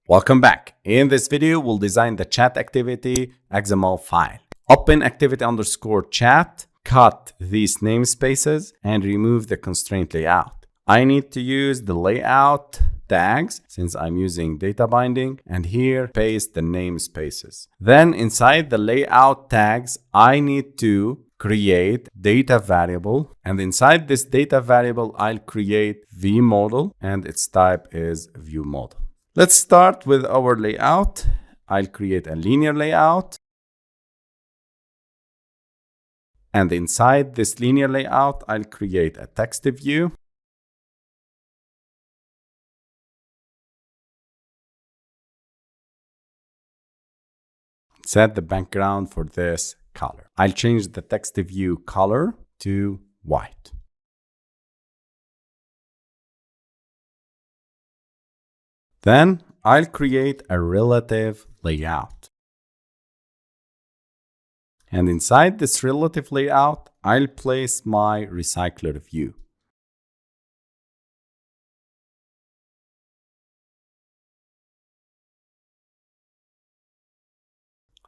Welcome back. In this video, we'll design the chat activity XML file. Open activity_chat, cut these namespaces, and remove the constraint layout. I need to use the layout tags since I'm using data binding, and here paste the namespaces. Then inside the layout tags, I need to create data variable, and inside this data variable, I'll create vModel, and its type is viewModel. Let's start with our layout. I'll create a linear layout. And inside this linear layout, I'll create a text view. Set the background for this color. I'll change the text view color to white. Then I'll create a relative layout. And inside this relative layout, I'll place my recycler view.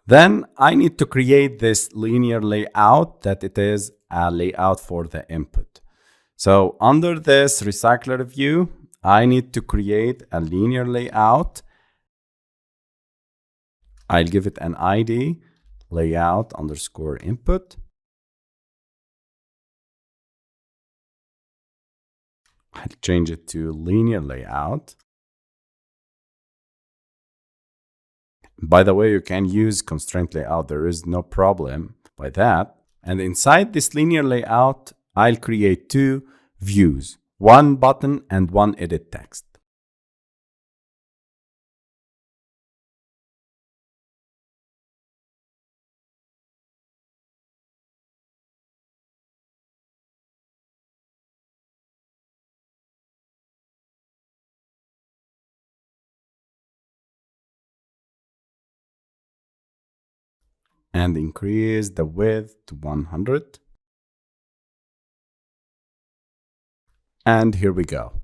Then I need to create this linear layout that it is a layout for the input. So under this recycler view, I need to create a linear layout. I'll give it an ID, layout_input. I'll change it to linear layout. By the way, you can use constraint layout. There is no problem by that. And inside this linear layout, I'll create two views, one button and one edit text. And increase the width to 100. And here we go.